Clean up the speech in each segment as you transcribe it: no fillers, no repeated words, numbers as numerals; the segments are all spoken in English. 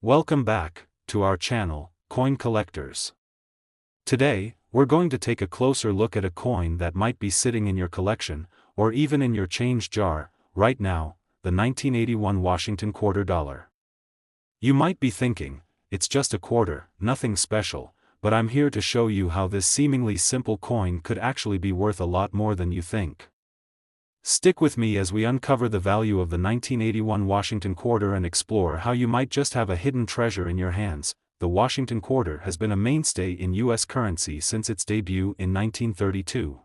Welcome back to our channel, Coin Collectors. Today, we're going to take a closer look at a coin that might be sitting in your collection, or even in your change jar, right now, the 1981 Washington Quarter Dollar. You might be thinking, it's just a quarter, nothing special, but I'm here to show you how this seemingly simple coin could actually be worth a lot more than you think. Stick with me as we uncover the value of the 1981 Washington Quarter and explore how you might just have a hidden treasure in your hands. The Washington Quarter has been a mainstay in U.S. currency since its debut in 1932.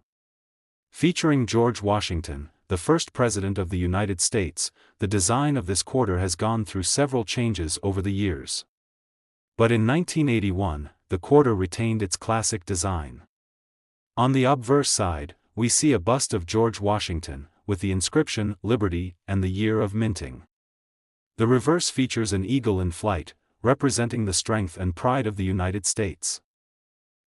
Featuring George Washington, the first President of the United States, the design of this quarter has gone through several changes over the years. But in 1981, the quarter retained its classic design. On the obverse side, we see a bust of George Washington, with the inscription Liberty and the year of minting. The reverse features an eagle in flight, representing the strength and pride of the United States.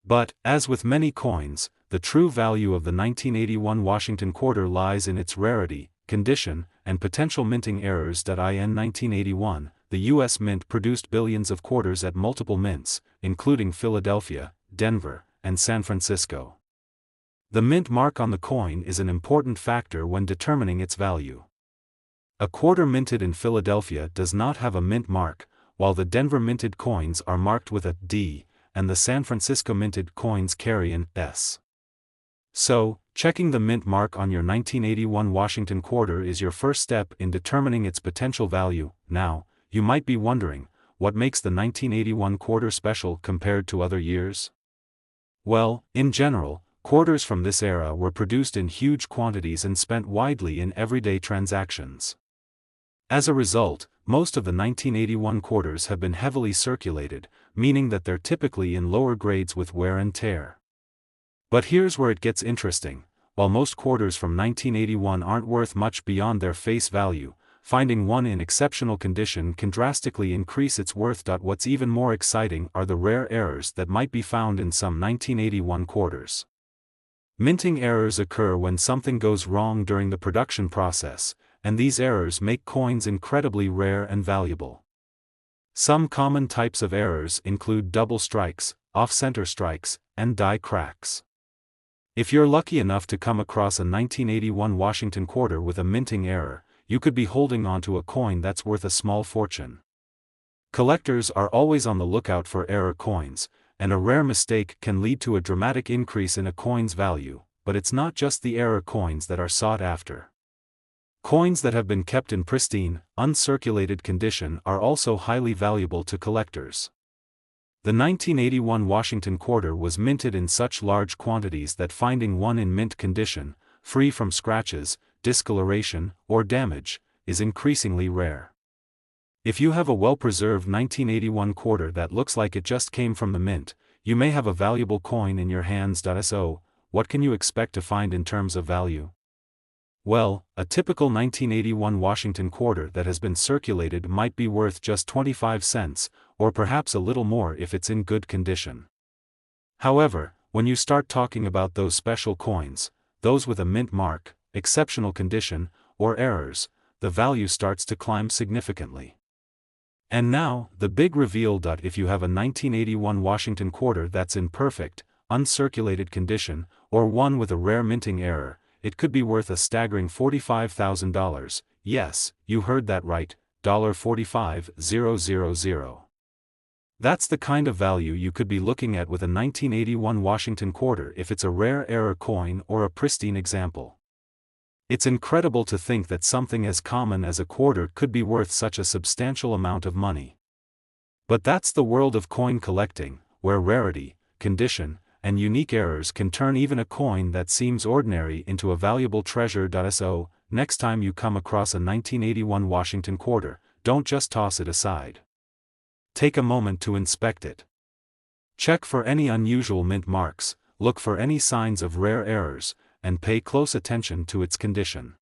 But, as with many coins, the true value of the 1981 Washington Quarter lies in its rarity, condition, and potential minting errors. In 1981, the U.S. Mint produced billions of quarters at multiple mints, including Philadelphia, Denver, and San Francisco. The mint mark on the coin is an important factor when determining its value. A quarter minted in Philadelphia does not have a mint mark, while the Denver minted coins are marked with a D, and the San Francisco minted coins carry an S. So, checking the mint mark on your 1981 Washington Quarter is your first step in determining its potential value. Now, you might be wondering, what makes the 1981 quarter special compared to other years? Well, in general, quarters from this era were produced in huge quantities and spent widely in everyday transactions. As a result, most of the 1981 quarters have been heavily circulated, meaning that they're typically in lower grades with wear and tear. But here's where it gets interesting. While most quarters from 1981 aren't worth much beyond their face value, finding one in exceptional condition can drastically increase its worth. What's even more exciting are the rare errors that might be found in some 1981 quarters. Minting errors occur when something goes wrong during the production process, and these errors make coins incredibly rare and valuable. Some common types of errors include double strikes, off-center strikes, and die cracks. If you're lucky enough to come across a 1981 Washington Quarter with a minting error, you could be holding onto a coin that's worth a small fortune. Collectors are always on the lookout for error coins, and a rare mistake can lead to a dramatic increase in a coin's value, but it's not just the error coins that are sought after. Coins that have been kept in pristine, uncirculated condition are also highly valuable to collectors. The 1981 Washington Quarter was minted in such large quantities that finding one in mint condition, free from scratches, discoloration, or damage, is increasingly rare. If you have a well-preserved 1981 quarter that looks like it just came from the mint, you may have a valuable coin in your hands. So, what can you expect to find in terms of value? Well, a typical 1981 Washington Quarter that has been circulated might be worth just 25 cents, or perhaps a little more if it's in good condition. However, when you start talking about those special coins, those with a mint mark, exceptional condition, or errors, the value starts to climb significantly. And now, the big reveal. If you have a 1981 Washington Quarter that's in perfect, uncirculated condition, or one with a rare minting error, it could be worth a staggering $45,000. Yes, you heard that right, $45,000. That's the kind of value you could be looking at with a 1981 Washington Quarter if it's a rare error coin or a pristine example. It's incredible to think that something as common as a quarter could be worth such a substantial amount of money. But that's the world of coin collecting, where rarity, condition, and unique errors can turn even a coin that seems ordinary into a valuable treasure. So, next time you come across a 1981 Washington Quarter, don't just toss it aside. Take a moment to inspect it. Check for any unusual mint marks, look for any signs of rare errors, and pay close attention to its condition.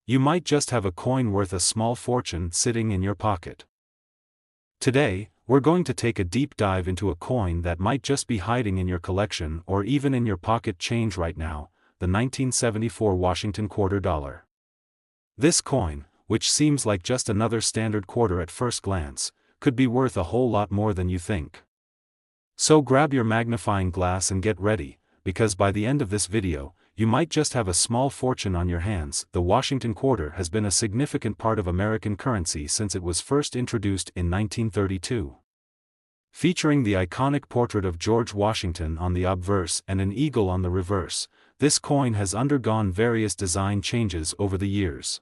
You might just have a coin worth a small fortune sitting in your pocket. Today, we're going to take a deep dive into a coin that might just be hiding in your collection or even in your pocket change right now, the 1974 Washington Quarter Dollar. This coin, which seems like just another standard quarter at first glance, could be worth a whole lot more than you think. So grab your magnifying glass and get ready, because by the end of this video, you might just have a small fortune on your hands. The Washington quarter has been a significant part of American currency since it was first introduced in 1932. Featuring the iconic portrait of George Washington on the obverse and an eagle on the reverse, this coin has undergone various design changes over the years.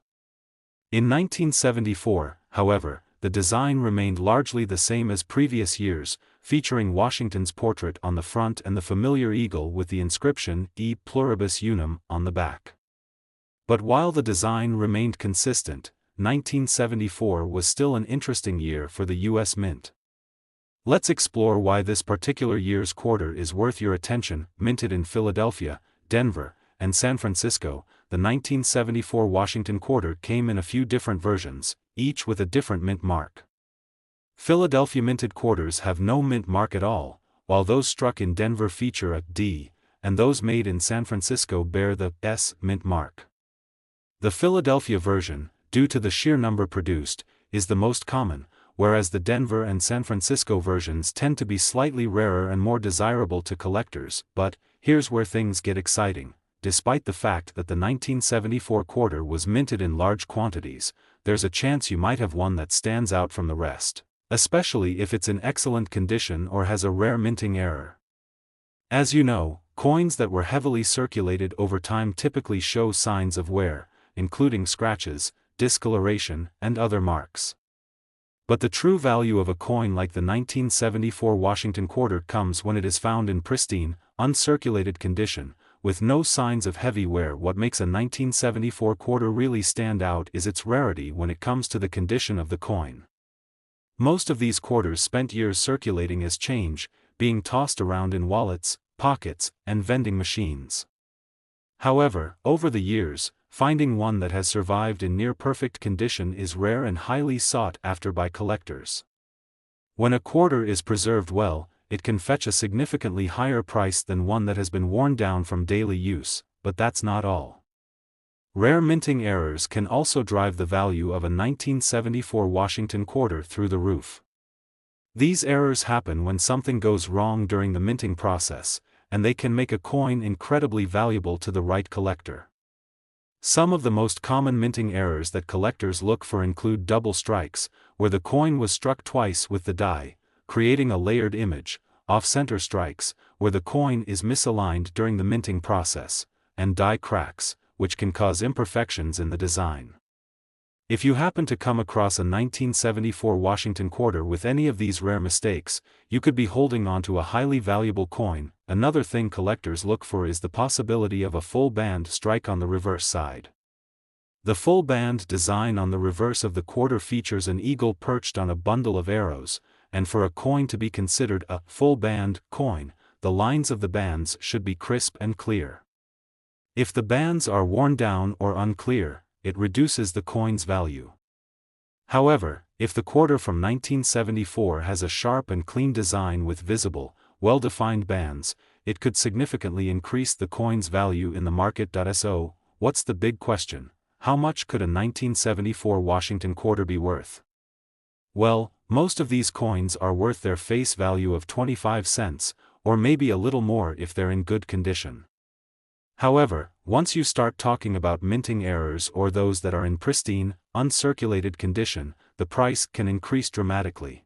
In 1974, however, the design remained largely the same as previous years, featuring Washington's portrait on the front and the familiar eagle with the inscription E Pluribus Unum on the back. But while the design remained consistent, 1974 was still an interesting year for the U.S. Mint. Let's explore why this particular year's quarter is worth your attention. Minted in Philadelphia, Denver, and San Francisco, the 1974 Washington quarter came in a few different versions, each with a different mint mark. Philadelphia minted quarters have no mint mark at all, while those struck in Denver feature a D, and those made in San Francisco bear the S mint mark. The Philadelphia version, due to the sheer number produced, is the most common, whereas the Denver and San Francisco versions tend to be slightly rarer and more desirable to collectors. But here's where things get exciting. Despite the fact that the 1974 quarter was minted in large quantities, there's a chance you might have one that stands out from the rest, especially if it's in excellent condition or has a rare minting error. As you know, coins that were heavily circulated over time typically show signs of wear, including scratches, discoloration, and other marks. But the true value of a coin like the 1974 Washington quarter comes when it is found in pristine, uncirculated condition, with no signs of heavy wear. What makes a 1974 quarter really stand out is its rarity when it comes to the condition of the coin. Most of these quarters spent years circulating as change, being tossed around in wallets, pockets, and vending machines. However, over the years, finding one that has survived in near-perfect condition is rare and highly sought after by collectors. When a quarter is preserved well, it can fetch a significantly higher price than one that has been worn down from daily use, but that's not all. Rare minting errors can also drive the value of a 1974 Washington quarter through the roof. These errors happen when something goes wrong during the minting process, and they can make a coin incredibly valuable to the right collector. Some of the most common minting errors that collectors look for include double strikes, where the coin was struck twice with the die, creating a layered image, off-center strikes, where the coin is misaligned during the minting process, and die cracks, which can cause imperfections in the design. If you happen to come across a 1974 Washington quarter with any of these rare mistakes, you could be holding on to a highly valuable coin. Another thing collectors look for is the possibility of a full band strike on the reverse side. The full band design on the reverse of the quarter features an eagle perched on a bundle of arrows, and for a coin to be considered a full band coin, the lines of the bands should be crisp and clear. If the bands are worn down or unclear, it reduces the coin's value. However, if the quarter from 1974 has a sharp and clean design with visible, well-defined bands, it could significantly increase the coin's value in the market. So, what's the big question? How much could a 1974 Washington quarter be worth? Well, most of these coins are worth their face value of 25 cents, or maybe a little more if they're in good condition. However, once you start talking about minting errors or those that are in pristine, uncirculated condition, the price can increase dramatically.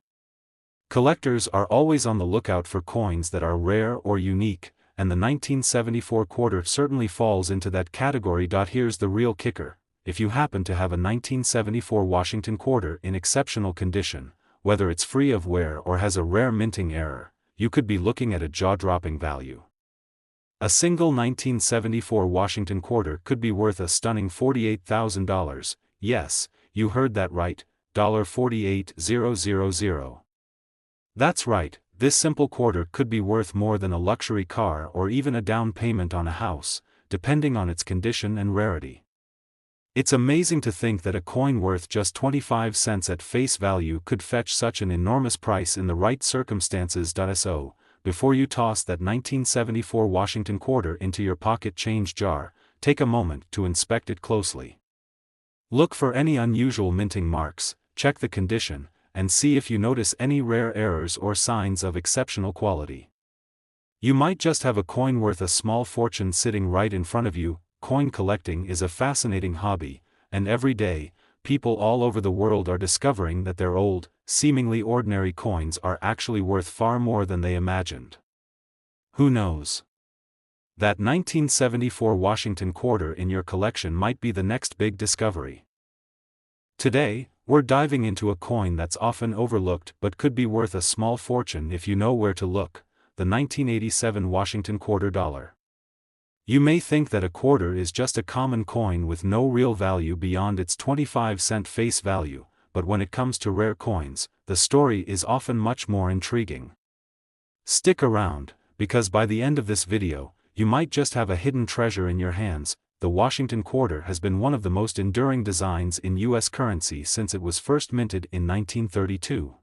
Collectors are always on the lookout for coins that are rare or unique, and the 1974 quarter certainly falls into that category. Here's the real kicker: if you happen to have a 1974 Washington quarter in exceptional condition, whether it's free of wear or has a rare minting error, you could be looking at a jaw-dropping value. A single 1974 Washington quarter could be worth a stunning $48,000, yes, you heard that right, $48,000. That's right, this simple quarter could be worth more than a luxury car or even a down payment on a house, depending on its condition and rarity. It's amazing to think that a coin worth just 25 cents at face value could fetch such an enormous price in the right circumstances. So, before you toss that 1974 Washington quarter into your pocket change jar, take a moment to inspect it closely. Look for any unusual minting marks, check the condition, and see if you notice any rare errors or signs of exceptional quality. You might just have a coin worth a small fortune sitting right in front of you. Coin collecting is a fascinating hobby, and every day, people all over the world are discovering that their old, seemingly ordinary coins are actually worth far more than they imagined. Who knows? That 1974 Washington quarter in your collection might be the next big discovery. Today, we're diving into a coin that's often overlooked but could be worth a small fortune if you know where to look: the 1987 Washington quarter dollar. You may think that a quarter is just a common coin with no real value beyond its 25-cent face value, but when it comes to rare coins, the story is often much more intriguing. Stick around, because by the end of this video, you might just have a hidden treasure in your hands. The Washington quarter has been one of the most enduring designs in U.S. currency since it was first minted in 1932.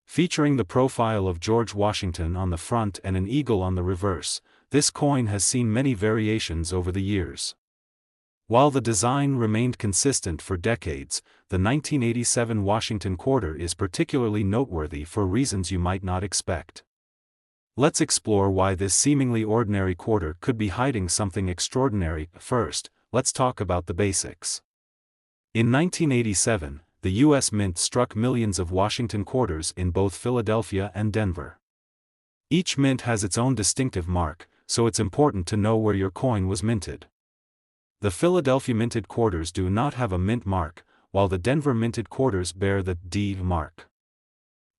Featuring the profile of George Washington on the front and an eagle on the reverse, this coin has seen many variations over the years. While the design remained consistent for decades, the 1987 Washington quarter is particularly noteworthy for reasons you might not expect. Let's explore why this seemingly ordinary quarter could be hiding something extraordinary. First, let's talk about the basics. In 1987, the U.S. Mint struck millions of Washington quarters in both Philadelphia and Denver. Each mint has its own distinctive mark, so it's important to know where your coin was minted. The Philadelphia minted quarters do not have a mint mark, while the Denver minted quarters bear the D mark.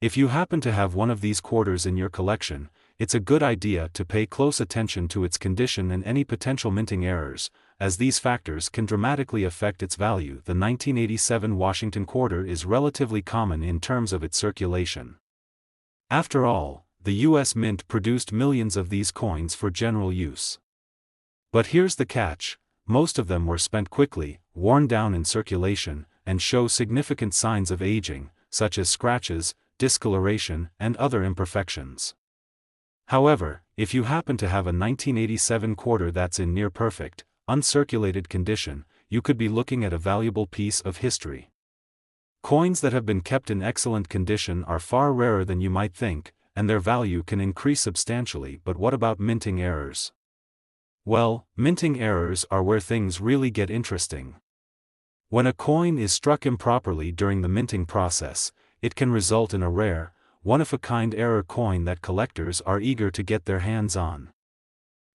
If you happen to have one of these quarters in your collection, it's a good idea to pay close attention to its condition and any potential minting errors, as these factors can dramatically affect its value. The 1987 Washington quarter is relatively common in terms of its circulation. After all, the U.S. Mint produced millions of these coins for general use. But here's the catch: most of them were spent quickly, worn down in circulation, and show significant signs of aging, such as scratches, discoloration, and other imperfections. However, if you happen to have a 1987 quarter that's in near-perfect, uncirculated condition, you could be looking at a valuable piece of history. Coins that have been kept in excellent condition are far rarer than you might think, and their value can increase substantially. But what about minting errors? Well, minting errors are where things really get interesting. When a coin is struck improperly during the minting process, it can result in a rare, one-of-a-kind error coin that collectors are eager to get their hands on.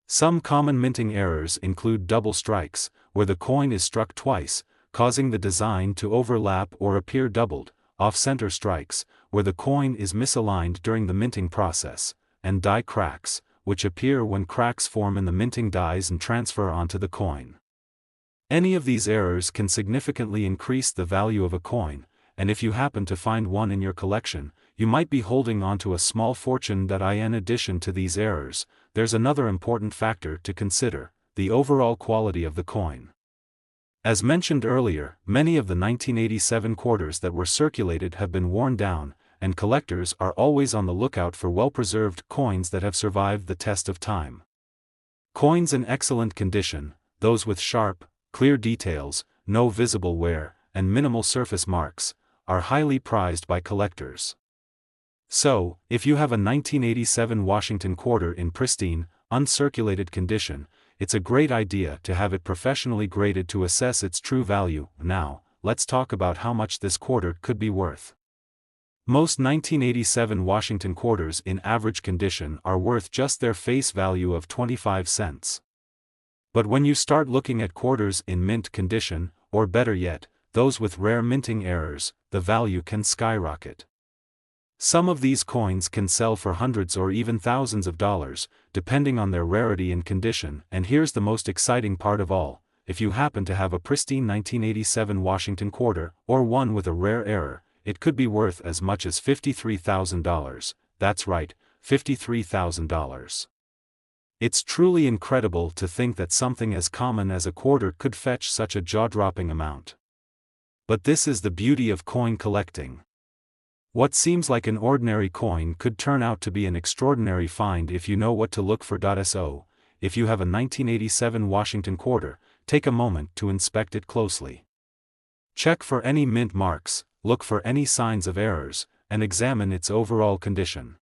Some common minting errors include double strikes, where the coin is struck twice, causing the design to overlap or appear doubled, off-center strikes, where the coin is misaligned during the minting process, and die cracks, which appear when cracks form in the minting dies and transfer onto the coin. Any of these errors can significantly increase the value of a coin, and if you happen to find one in your collection, you might be holding onto a small fortune. In addition to these errors, there's another important factor to consider: the overall quality of the coin. As mentioned earlier, many of the 1987 quarters that were circulated have been worn down, and collectors are always on the lookout for well-preserved coins that have survived the test of time. Coins in excellent condition, those with sharp, clear details, no visible wear, and minimal surface marks, are highly prized by collectors. So, if you have a 1987 Washington quarter in pristine, uncirculated condition, it's a great idea to have it professionally graded to assess its true value. Now, let's talk about how much this quarter could be worth. Most 1987 Washington quarters in average condition are worth just their face value of 25 cents. But when you start looking at quarters in mint condition, or better yet, those with rare minting errors, the value can skyrocket. Some of these coins can sell for hundreds or even thousands of dollars, depending on their rarity and condition. And here's the most exciting part of all: if you happen to have a pristine 1987 Washington quarter, or one with a rare error, it could be worth as much as $53,000. That's right, $53,000. It's truly incredible to think that something as common as a quarter could fetch such a jaw-dropping amount. But this is the beauty of coin collecting. What seems like an ordinary coin could turn out to be an extraordinary find if you know what to look for. So, if you have a 1987 Washington quarter, take a moment to inspect it closely. Check for any mint marks, look for any signs of errors, and examine its overall condition.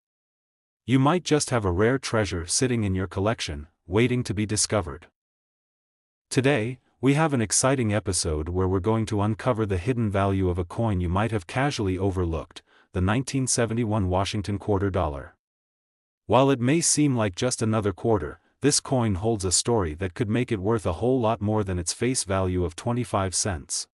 You might just have a rare treasure sitting in your collection, waiting to be discovered. Today, we have an exciting episode where we're going to uncover the hidden value of a coin you might have casually overlooked, the 1971 Washington quarter dollar. While it may seem like just another quarter, this coin holds a story that could make it worth a whole lot more than its face value of 25 cents.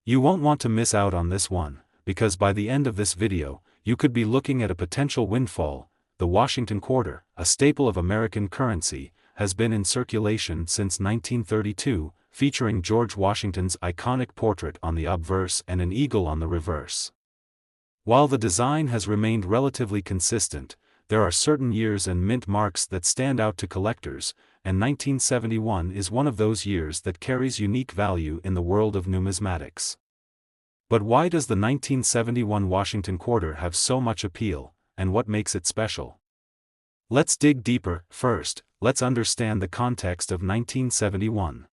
You won't want to miss out on this one, because by the end of this video, you could be looking at a potential windfall. The Washington quarter, a staple of American currency, has been in circulation since 1932, featuring George Washington's iconic portrait on the obverse and an eagle on the reverse. While the design has remained relatively consistent, there are certain years and mint marks that stand out to collectors, and 1971 is one of those years that carries unique value in the world of numismatics. But why does the 1971 Washington quarter have so much appeal, and what makes it special? Let's dig deeper. First, let's understand the context of 1971.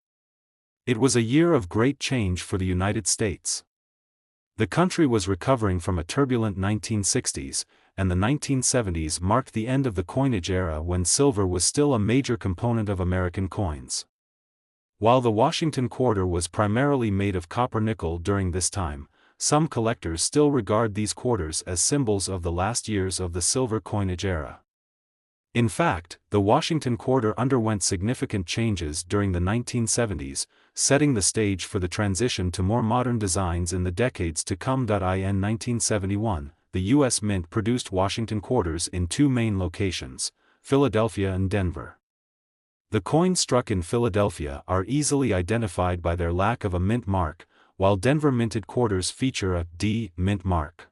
It was a year of great change for the United States. The country was recovering from a turbulent 1960s, and the 1970s marked the end of the coinage era when silver was still a major component of American coins. While the Washington quarter was primarily made of copper-nickel during this time, some collectors still regard these quarters as symbols of the last years of the silver coinage era. In fact, the Washington quarter underwent significant changes during the 1970s, setting the stage for the transition to more modern designs in the decades to come. In 1971, the U.S. Mint produced Washington quarters in two main locations, Philadelphia and Denver. The coins struck in Philadelphia are easily identified by their lack of a mint mark, while Denver minted quarters feature a D mint mark.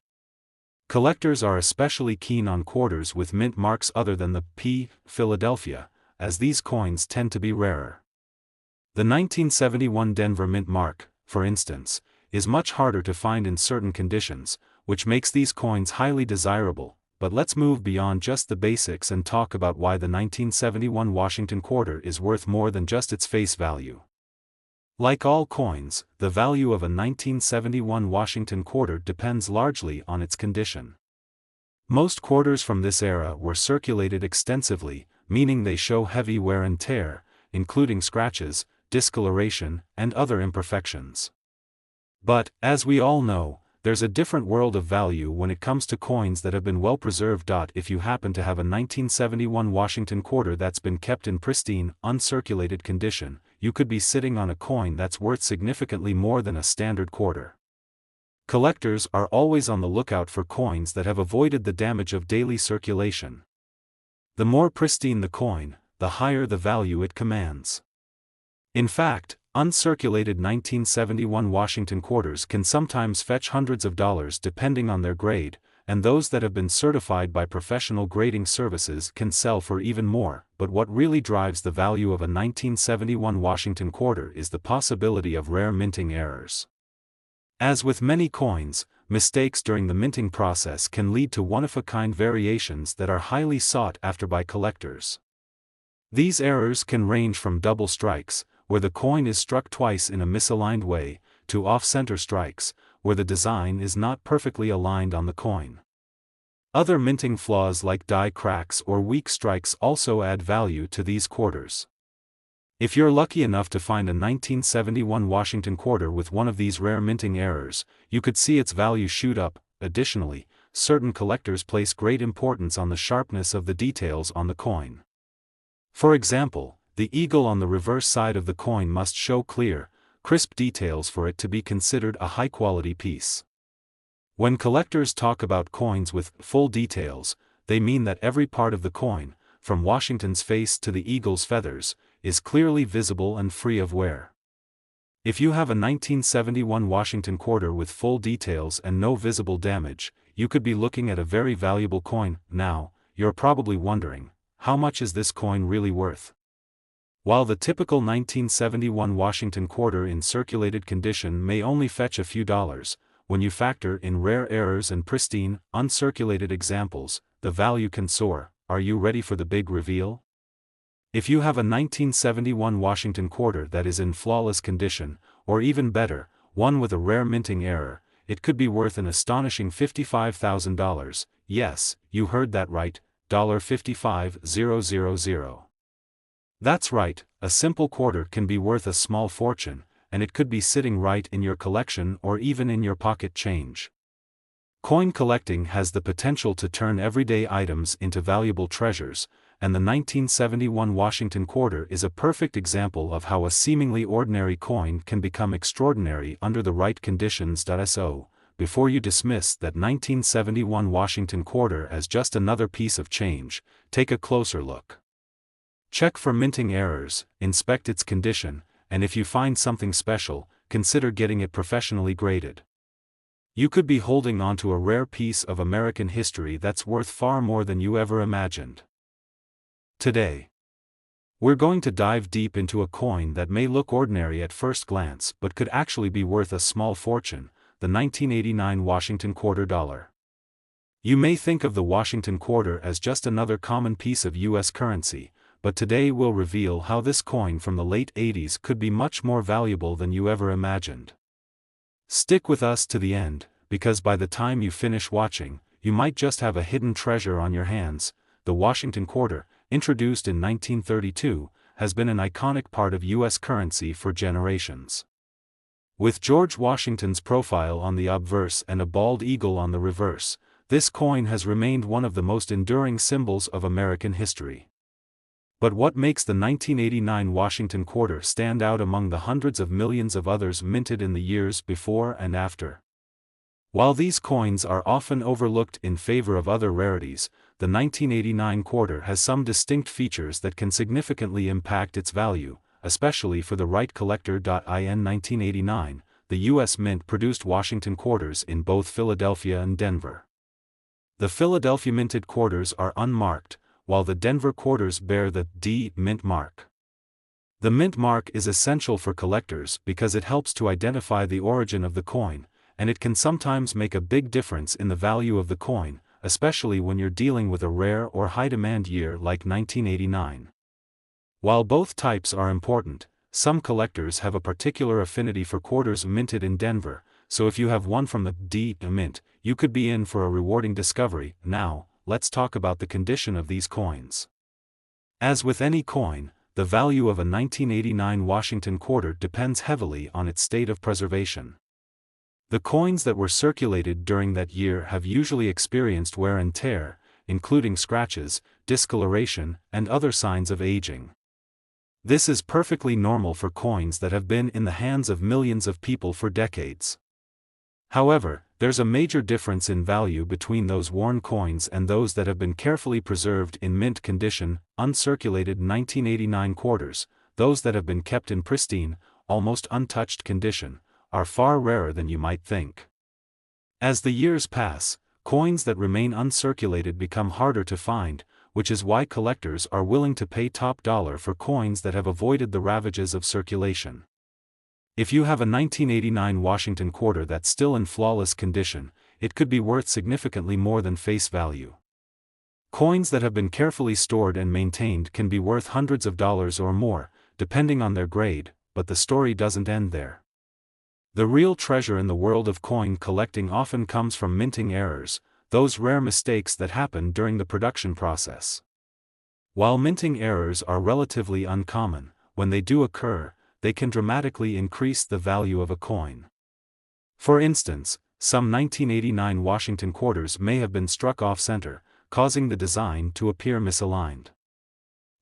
Collectors are especially keen on quarters with mint marks other than the P Philadelphia, as these coins tend to be rarer. The 1971 Denver mint mark, for instance, is much harder to find in certain conditions, which makes these coins highly desirable. But let's move beyond just the basics and talk about why the 1971 Washington quarter is worth more than just its face value. Like all coins, the value of a 1971 Washington quarter depends largely on its condition. Most quarters from this era were circulated extensively, meaning they show heavy wear and tear, including scratches, discoloration, and other imperfections. But, as we all know, there's a different world of value when it comes to coins that have been well preserved. If you happen to have a 1971 Washington quarter that's been kept in pristine, uncirculated condition, you could be sitting on a coin that's worth significantly more than a standard quarter. Collectors are always on the lookout for coins that have avoided the damage of daily circulation. The more pristine the coin, the higher the value it commands. In fact, uncirculated 1971 Washington quarters can sometimes fetch hundreds of dollars depending on their grade, and those that have been certified by professional grading services can sell for even more. But what really drives the value of a 1971 Washington quarter is the possibility of rare minting errors. As with many coins, mistakes during the minting process can lead to one-of-a-kind variations that are highly sought after by collectors. These errors can range from double strikes, where the coin is struck twice in a misaligned way, to off-center strikes, where the design is not perfectly aligned on the coin. Other minting flaws like die cracks or weak strikes also add value to these quarters. If you're lucky enough to find a 1971 Washington quarter with one of these rare minting errors, you could see its value shoot up. Additionally, certain collectors place great importance on the sharpness of the details on the coin. For example, the eagle on the reverse side of the coin must show clear, crisp details for it to be considered a high-quality piece. When collectors talk about coins with full details, they mean that every part of the coin, from Washington's face to the eagle's feathers, is clearly visible and free of wear. If you have a 1971 Washington quarter with full details and no visible damage, you could be looking at a very valuable coin. Now, you're probably wondering, how much is this coin really worth? While the typical 1971 Washington quarter in circulated condition may only fetch a few dollars, when you factor in rare errors and pristine, uncirculated examples, the value can soar. Are you ready for the big reveal? If you have a 1971 Washington quarter that is in flawless condition, or even better, one with a rare minting error, it could be worth an astonishing $55,000, yes, you heard that right, $55,000. That's right, a simple quarter can be worth a small fortune, and it could be sitting right in your collection or even in your pocket change. Coin collecting has the potential to turn everyday items into valuable treasures, and the 1971 Washington quarter is a perfect example of how a seemingly ordinary coin can become extraordinary under the right conditions. So, before you dismiss that 1971 Washington quarter as just another piece of change, take a closer look. Check for minting errors, inspect its condition, and if you find something special, consider getting it professionally graded. You could be holding onto a rare piece of American history that's worth far more than you ever imagined. Today, we're going to dive deep into a coin that may look ordinary at first glance but could actually be worth a small fortune, the 1989 Washington quarter dollar. You may think of the Washington quarter as just another common piece of U.S. currency, but today we'll reveal how this coin from the late 80s could be much more valuable than you ever imagined. Stick with us to the end, because by the time you finish watching, you might just have a hidden treasure on your hands. The Washington quarter, introduced in 1932, has been an iconic part of U.S. currency for generations. With George Washington's profile on the obverse and a bald eagle on the reverse, this coin has remained one of the most enduring symbols of American history. But what makes the 1989 Washington quarter stand out among the hundreds of millions of others minted in the years before and after? While these coins are often overlooked in favor of other rarities, the 1989 quarter has some distinct features that can significantly impact its value, especially for the right collector. In 1989, the U.S. Mint produced Washington quarters in both Philadelphia and Denver. The Philadelphia minted quarters are unmarked, while the Denver quarters bear the D Mint mark. The Mint mark is essential for collectors because it helps to identify the origin of the coin, and it can sometimes make a big difference in the value of the coin, especially when you're dealing with a rare or high-demand year like 1989. While both types are important, some collectors have a particular affinity for quarters minted in Denver, so if you have one from the D Mint, you could be in for a rewarding discovery. Now, let's talk about the condition of these coins. As with any coin, the value of a 1989 Washington quarter depends heavily on its state of preservation. The coins that were circulated during that year have usually experienced wear and tear, including scratches, discoloration, and other signs of aging. This is perfectly normal for coins that have been in the hands of millions of people for decades. However, there's a major difference in value between those worn coins and those that have been carefully preserved in mint condition. Uncirculated 1989 quarters, those that have been kept in pristine, almost untouched condition, are far rarer than you might think. As the years pass, coins that remain uncirculated become harder to find, which is why collectors are willing to pay top dollar for coins that have avoided the ravages of circulation. If you have a 1989 Washington quarter that's still in flawless condition, it could be worth significantly more than face value. Coins that have been carefully stored and maintained can be worth hundreds of dollars or more, depending on their grade, but the story doesn't end there. The real treasure in the world of coin collecting often comes from minting errors, those rare mistakes that happen during the production process. While minting errors are relatively uncommon, when they do occur, they can dramatically increase the value of a coin. For instance, some 1989 Washington quarters may have been struck off-center, causing the design to appear misaligned.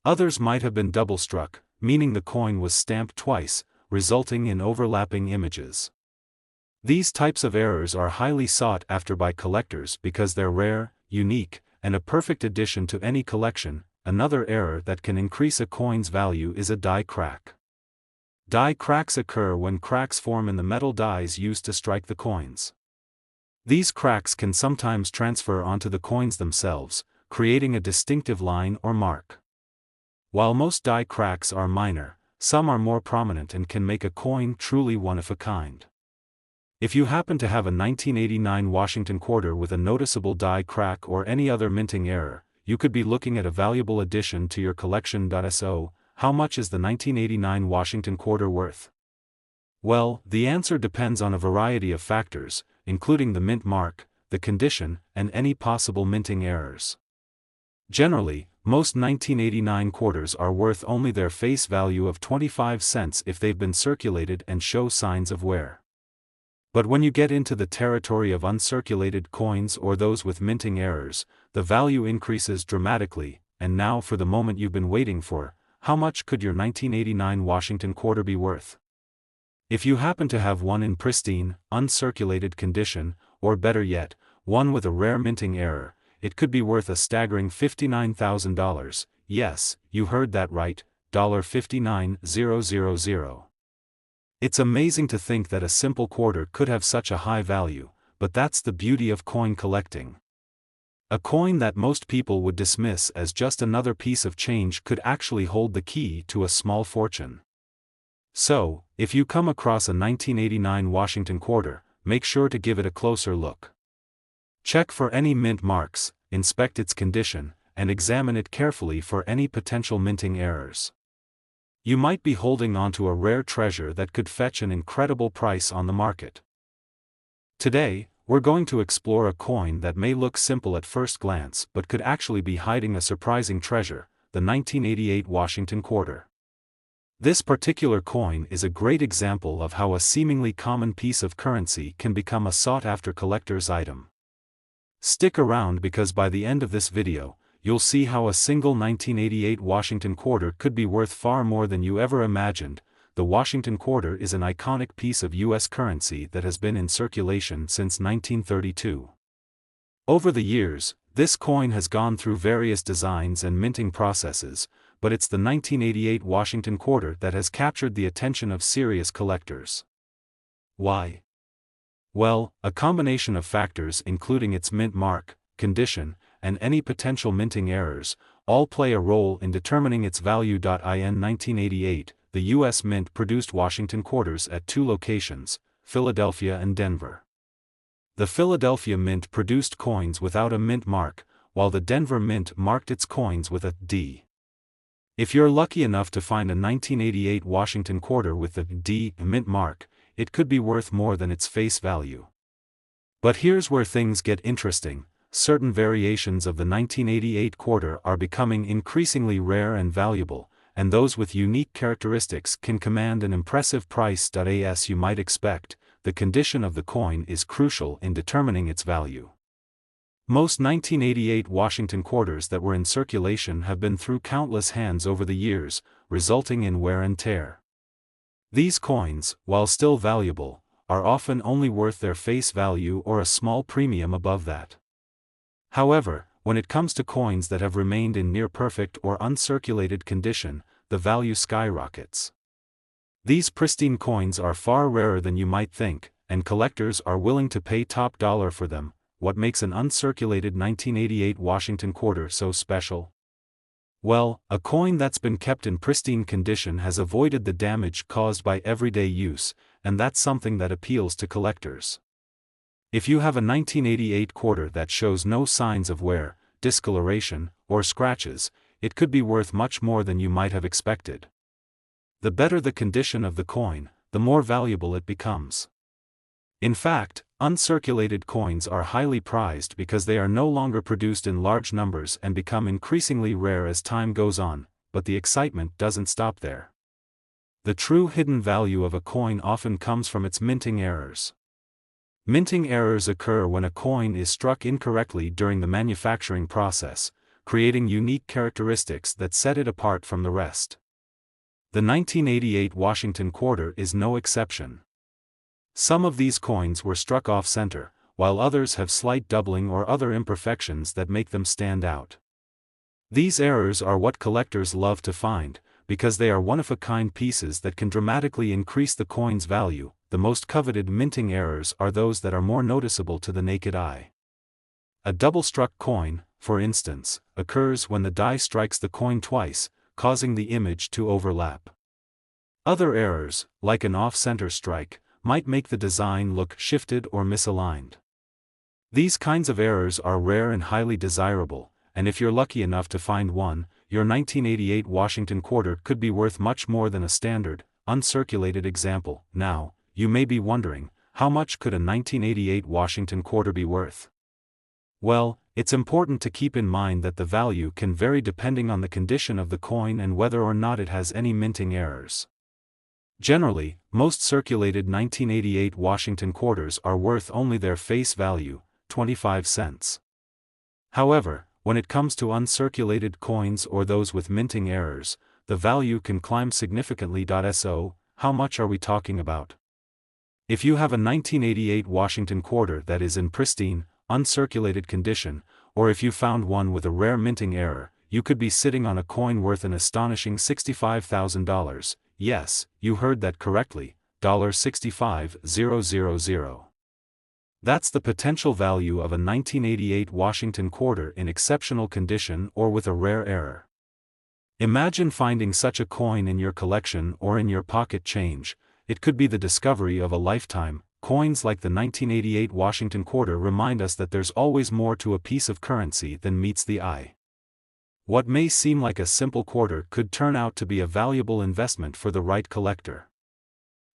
Others might have been double-struck, meaning the coin was stamped twice, resulting in overlapping images. These types of errors are highly sought after by collectors because they're rare, unique, and a perfect addition to any collection. Another error that can increase a coin's value is a die crack. Die cracks occur when cracks form in the metal dies used to strike the coins. These cracks can sometimes transfer onto the coins themselves, creating a distinctive line or mark. While most die cracks are minor, some are more prominent and can make a coin truly one of a kind. If you happen to have a 1989 Washington quarter with a noticeable die crack or any other minting error, you could be looking at a valuable addition to your collection. So, how much is the 1989 Washington quarter worth? Well, the answer depends on a variety of factors, including the mint mark, the condition, and any possible minting errors. Generally, most 1989 quarters are worth only their face value of 25 cents if they've been circulated and show signs of wear. But when you get into the territory of uncirculated coins or those with minting errors, the value increases dramatically. And now for the moment you've been waiting for: how much could your 1989 Washington quarter be worth? If you happen to have one in pristine, uncirculated condition, or better yet, one with a rare minting error, it could be worth a staggering $59,000. Yes, you heard that right, $59,000. It's amazing to think that a simple quarter could have such a high value, but that's the beauty of coin collecting. A coin that most people would dismiss as just another piece of change could actually hold the key to a small fortune. So, if you come across a 1989 Washington quarter, make sure to give it a closer look. Check for any mint marks, inspect its condition, and examine it carefully for any potential minting errors. You might be holding onto a rare treasure that could fetch an incredible price on the market. Today, we're going to explore a coin that may look simple at first glance but could actually be hiding a surprising treasure: the 1988 Washington quarter. This particular coin is a great example of how a seemingly common piece of currency can become a sought-after collector's item. Stick around because by the end of this video, you'll see how a single 1988 Washington quarter could be worth far more than you ever imagined. The Washington quarter is an iconic piece of U.S. currency that has been in circulation since 1932. Over the years, this coin has gone through various designs and minting processes, but it's the 1988 Washington quarter that has captured the attention of serious collectors. Why? Well, a combination of factors including its mint mark, condition, and any potential minting errors, all play a role in determining its value. In 1988, the U.S. Mint produced Washington quarters at two locations, Philadelphia and Denver. The Philadelphia Mint produced coins without a mint mark, while the Denver Mint marked its coins with a D. If you're lucky enough to find a 1988 Washington quarter with the D mint mark, it could be worth more than its face value. But here's where things get interesting: certain variations of the 1988 quarter are becoming increasingly rare and valuable, and those with unique characteristics can command an impressive price. As you might expect, the condition of the coin is crucial in determining its value. Most 1988 Washington quarters that were in circulation have been through countless hands over the years, resulting in wear and tear. These coins, while still valuable, are often only worth their face value or a small premium above that. However, when it comes to coins that have remained in near-perfect or uncirculated condition, the value skyrockets. These pristine coins are far rarer than you might think, and collectors are willing to pay top dollar for them. What makes an uncirculated 1988 Washington quarter so special? Well, a coin that's been kept in pristine condition has avoided the damage caused by everyday use, and that's something that appeals to collectors. If you have a 1988 quarter that shows no signs of wear, discoloration, or scratches, it could be worth much more than you might have expected. The better the condition of the coin, the more valuable it becomes. In fact, uncirculated coins are highly prized because they are no longer produced in large numbers and become increasingly rare as time goes on, but the excitement doesn't stop there. The true hidden value of a coin often comes from its minting errors. Minting errors occur when a coin is struck incorrectly during the manufacturing process, creating unique characteristics that set it apart from the rest. The 1988 Washington quarter is no exception. Some of these coins were struck off-center, while others have slight doubling or other imperfections that make them stand out. These errors are what collectors love to find, because they are one-of-a-kind pieces that can dramatically increase the coin's value. The most coveted minting errors are those that are more noticeable to the naked eye. A double-struck coin, for instance, occurs when the die strikes the coin twice, causing the image to overlap. Other errors, like an off-center strike, might make the design look shifted or misaligned. These kinds of errors are rare and highly desirable, and if you're lucky enough to find one, your 1988 Washington quarter could be worth much more than a standard, uncirculated example. Now, you may be wondering, how much could a 1988 Washington quarter be worth? Well, it's important to keep in mind that the value can vary depending on the condition of the coin and whether or not it has any minting errors. Generally, most circulated 1988 Washington quarters are worth only their face value, 25 cents. However, when it comes to uncirculated coins or those with minting errors, the value can climb significantly. So, how much are we talking about? If you have a 1988 Washington quarter that is in pristine, uncirculated condition, or if you found one with a rare minting error, you could be sitting on a coin worth an astonishing $65,000. Yes, you heard that correctly, $65,000. That's the potential value of a 1988 Washington quarter in exceptional condition or with a rare error. Imagine finding such a coin in your collection or in your pocket change. It could be the discovery of a lifetime. Coins like the 1988 Washington quarter remind us that there's always more to a piece of currency than meets the eye. What may seem like a simple quarter could turn out to be a valuable investment for the right collector.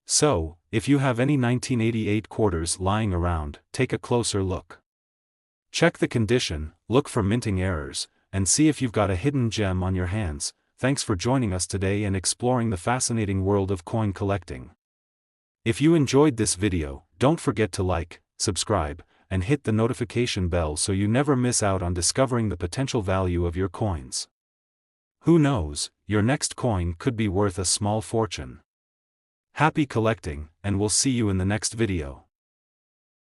So, if you have any 1988 quarters lying around, take a closer look. Check the condition, look for minting errors, and see if you've got a hidden gem on your hands. Thanks for joining us today and exploring the fascinating world of coin collecting. If you enjoyed this video, don't forget to like, subscribe, and hit the notification bell so you never miss out on discovering the potential value of your coins. Who knows, your next coin could be worth a small fortune. Happy collecting, and we'll see you in the next video.